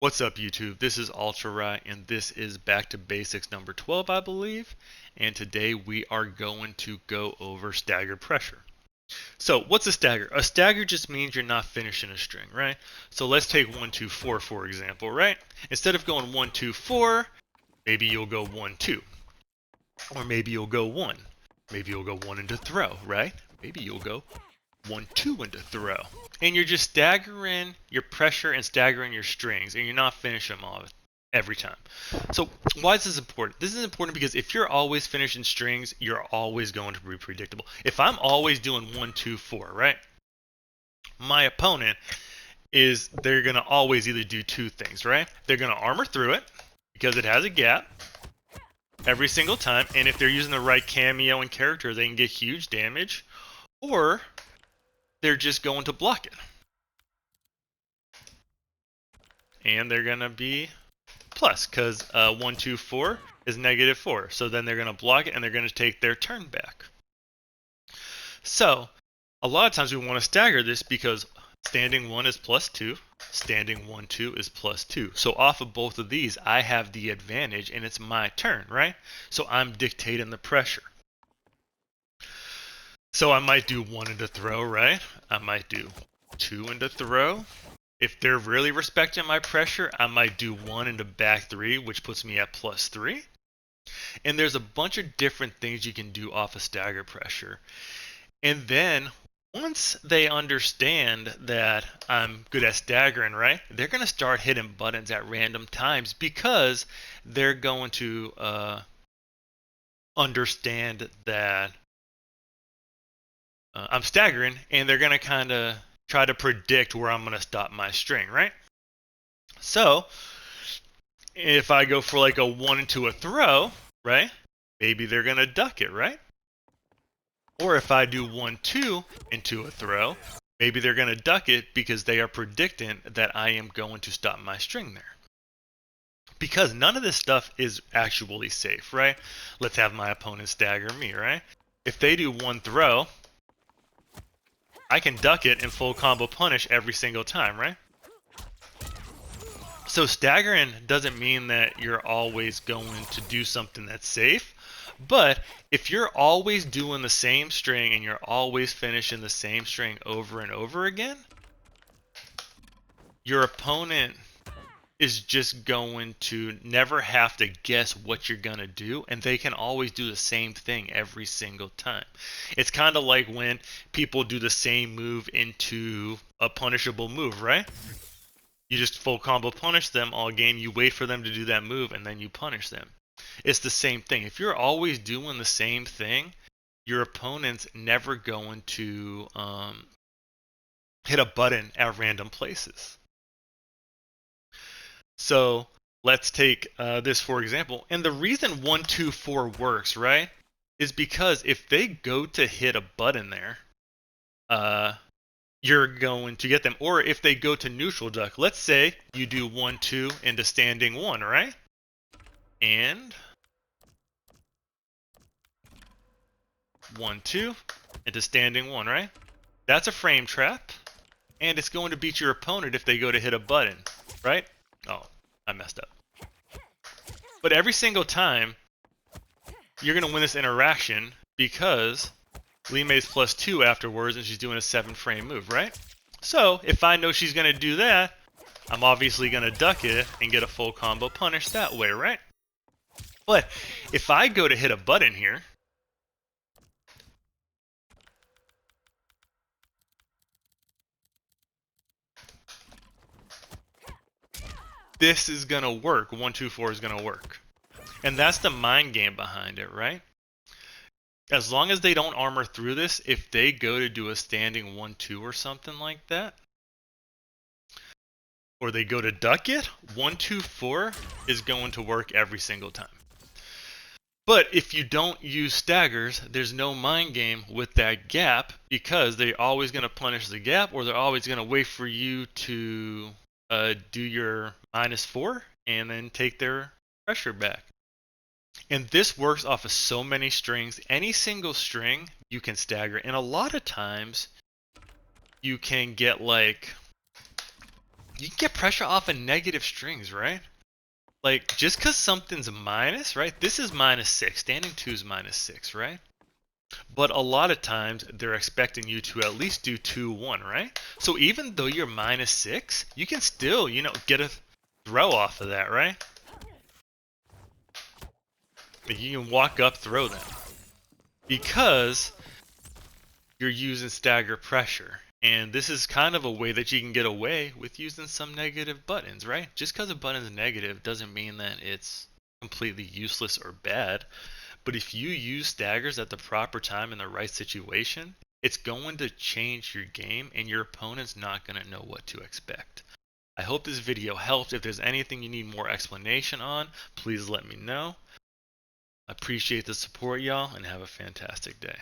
What's up, YouTube? This is Ultra Right, and this is Back to Basics number 12, I believe. And today we are going to go over stagger pressure. So, what's a stagger? A stagger just means you're not finishing a string, right? So let's take 1, 2, 4, for example, right? Instead of going 1, 2, 4, maybe you'll go 1, 2. Or maybe you'll go 1. Maybe you'll go 1 into throw, right? Maybe you'll go 1, 2 into throw. And you're just staggering your pressure and staggering your strings, and you're not finishing them all every time. So why is this important? This is important because if you're always finishing strings, you're always going to be predictable. If I'm always doing 1, 2, 4, right? My opponent they're going to always either do two things, right? They're going to armor through it because it has a gap every single time, and if they're using the right cameo and character, they can get huge damage, or they're just going to block it. And they're going to be plus, because 1, 2, 4 is -4. So then they're going to block it, and they're going to take their turn back. So a lot of times we want to stagger this because standing 1 is +2, standing 1, 2 is +2. So off of both of these, I have the advantage, and it's my turn, right? So I'm dictating the pressure. So I might do 1 into throw, right? I might do 2 into throw. If they're really respecting my pressure, I might do 1 into back 3, which puts me at +3. And there's a bunch of different things you can do off of stagger pressure. And then once they understand that I'm good at staggering, right, they're going to start hitting buttons at random times because they're going to understand that I'm staggering, and they're going to kind of try to predict where I'm going to stop my string, right? So if I go for like a 1 into a throw, right, maybe they're going to duck it, right? Or if I do 1, 2 into a throw, maybe they're going to duck it because they are predicting that I am going to stop my string there. Because none of this stuff is actually safe, right? Let's have my opponent stagger me, right? If they do 1 throw, I can duck it and full combo punish every single time, right? So staggering doesn't mean that you're always going to do something that's safe, but if you're always doing the same string and you're always finishing the same string over and over again, your opponent is just going to never have to guess what you're going to do, and they can always do the same thing every single time. It's kind of like when people do the same move into a punishable move, right? You just full combo punish them all game, you wait for them to do that move, and then you punish them. It's the same thing. If you're always doing the same thing, your opponent's never going to hit a button at random places. So let's take this for example. And the reason 1, 2, 4 works, right, is because if they go to hit a button there, you're going to get them. Or if they go to neutral duck, let's say you do 1, 2 into standing 1, right? And 1, 2 into standing 1, right? That's a frame trap, and it's going to beat your opponent if they go to hit a button, right? Oh, I messed up. But every single time, you're going to win this interaction because Lime's +2 afterwards, and she's doing a 7-frame move, right? So if I know she's going to do that, I'm obviously going to duck it and get a full combo punish that way, right? But if I go to hit a button here, this is going to work. 1, 2, 4 is going to work. And that's the mind game behind it, right? As long as they don't armor through this, if they go to do a standing 1, 2 or something like that, or they go to duck it, 1, 2, 4 is going to work every single time. But if you don't use staggers, there's no mind game with that gap because they're always going to punish the gap, or they're always going to wait for you to do your -4 and then take their pressure back. And this works off of so many strings. Any single string you can stagger, and a lot of times you can get like you can get pressure off of negative strings, right? Like, just because something's minus, right? This is -6. Standing 2 is -6, right? But a lot of times, they're expecting you to at least do 2, 1, right? So even though you're -6, you can still, get a throw off of that, right? Like, you can walk up, throw them. Because you're using stagger pressure. And this is kind of a way that you can get away with using some negative buttons, right? Just because a button's negative doesn't mean that it's completely useless or bad. But if you use staggers at the proper time in the right situation, it's going to change your game and your opponent's not going to know what to expect. I hope this video helped. If there's anything you need more explanation on, please let me know. I appreciate the support, y'all, and have a fantastic day.